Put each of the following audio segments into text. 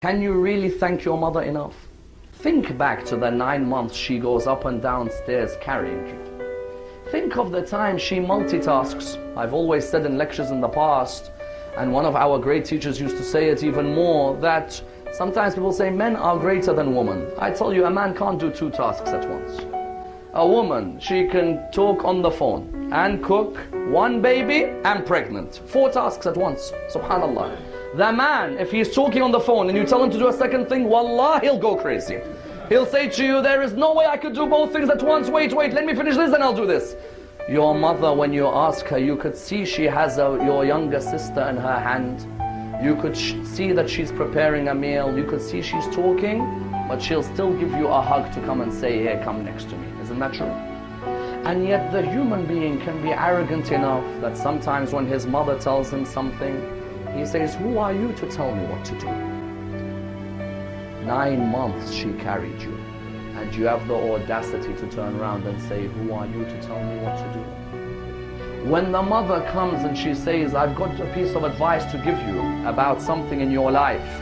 Can you really thank your mother enough? Think back to the 9 months she goes up and down stairs carrying you. Think of the time she multitasks. I've always said in lectures in the past, and one of our great teachers used to say it even more, that sometimes people say men are greater than women. I tell you, a man can't do 2 tasks at once. A woman, she can talk on the phone and cook, 1 baby and pregnant. 4 tasks at once, subhanallah. The man, if he's talking on the phone and you tell him to do a second thing, wallah, he'll go crazy. He'll say to you, there is no way I could do both things at once. Wait, let me finish this and I'll do this. Your mother, when you ask her, you could see she has your younger sister in her hand. You could see that she's preparing a meal. You could see she's talking, but she'll still give you a hug to come and say, here, come next to me. Isn't that true? And yet the human being can be arrogant enough that sometimes when his mother tells him something, he says, who are you to tell me what to do? 9 months she carried you, and you have the audacity to turn around and say, who are you to tell me what to do? When the mother comes and she says, I've got a piece of advice to give you about something in your life,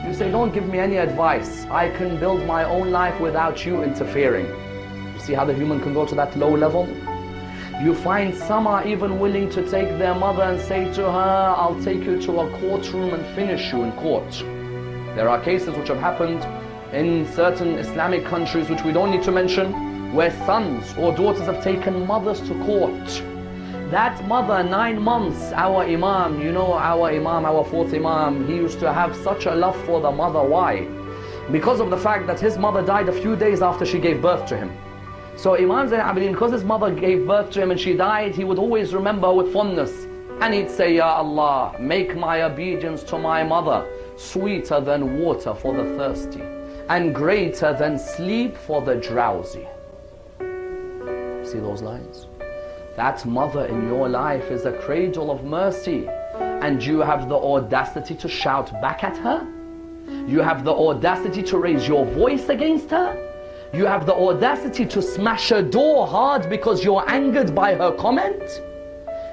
you say, don't give me any advice. I can build my own life without you interfering. You see how the human can go to that low level? You find some are even willing to take their mother and say to her, I'll take you to a courtroom and finish you in court. There are cases which have happened in certain Islamic countries which we don't need to mention, where sons or daughters have taken mothers to court. That mother, 9 months, our Imam, you know our Imam, our 4th Imam, he used to have such a love for the mother. Why? Because of the fact that his mother died a few days after she gave birth to him. So Imam Zayn al-Abidin, because his mother gave birth to him and she died, he would always remember with fondness. And he'd say, Ya Allah, make my obedience to my mother sweeter than water for the thirsty, and greater than sleep for the drowsy. See those lines? That mother in your life is a cradle of mercy, and you have the audacity to shout back at her? You have the audacity to raise your voice against her? You have the audacity to smash her door hard because you're angered by her comment?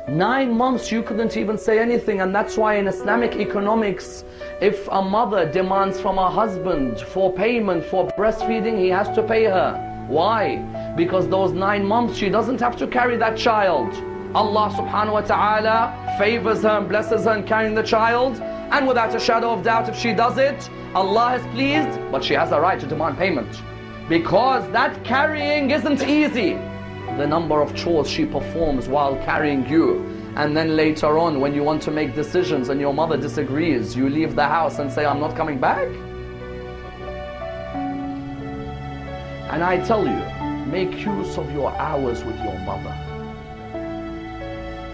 9 months you couldn't even say anything, and that's why in Islamic economics, if a mother demands from her husband for payment for breastfeeding, he has to pay her. Why? Because those 9 months she doesn't have to carry that child. Allah subhanahu wa ta'ala favors her and blesses her in carrying the child, and without a shadow of doubt, if she does it, Allah is pleased, but she has a right to demand payment. Because that carrying isn't easy. The number of chores she performs while carrying you, and then later on when you want to make decisions and your mother disagrees, you leave the house and say, I'm not coming back. And I tell you, make use of your hours with your mother,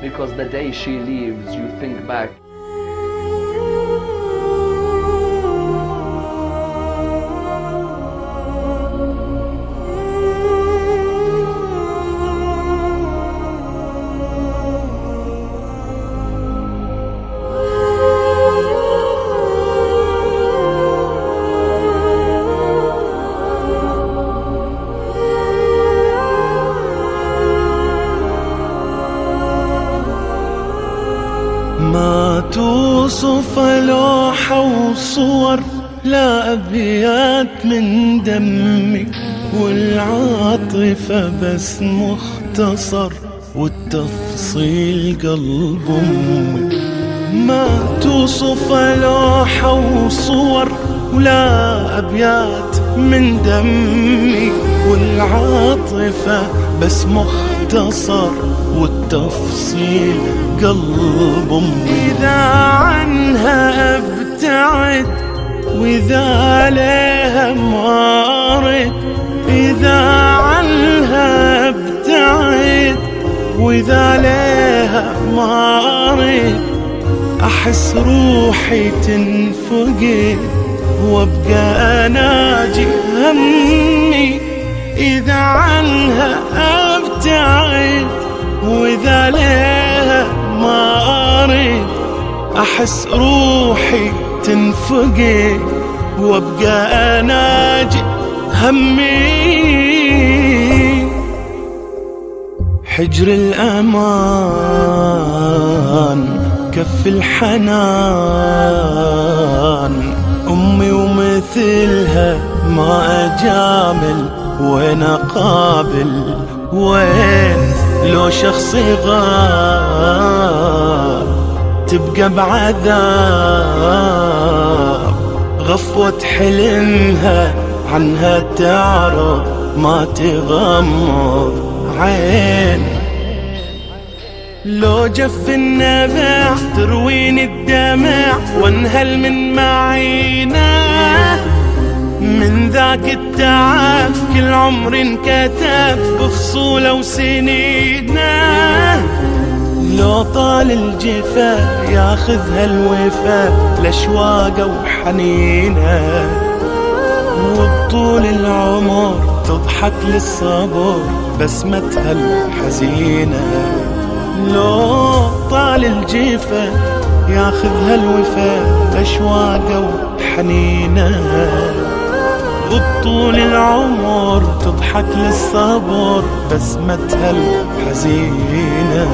because the day she leaves, you think back. ما توصف لوحة وصور، لا أبيات من دمك، والعاطفة بس مختصر، والتفصيل قلب أمك. ما توصف لوحة وصور، ولا أبيات من دمك، والعاطفة بس مختصر، والتفصيل قلب أمي. إذا عنها ابتعد وإذا عليها ما أرد، إذا عنها ابتعد وإذا عليها ما أرد، أحس روحي تنفقد وابقى أناجي همي. إذا عنها ابتعد وإذا عليها ما أريد، أحس روحي تنفقد وابقى أناجي همي. حجر الأمان، كف الحنان، أمي ومثلها ما أجامل، وين أقابل وين لو شخصي غاب تبقى بعذاب. غفوة حلمها عنها تعرض ما تغمض عين. لو جف النبع ترويني الدمع وانهل من معينه. من ذاك التعب كل عمر انكتب بفصوله وسنينه. لو طال الجفا ياخذها الوفا لاشواقه وحنينه. وبطول العمر تضحك للصبر بسمتها الحزينه. لو طال الجفا ياخذها الوفا لاشواقه وحنينه. وبطول العمر تضحك للصبر بسمتها الحزينه.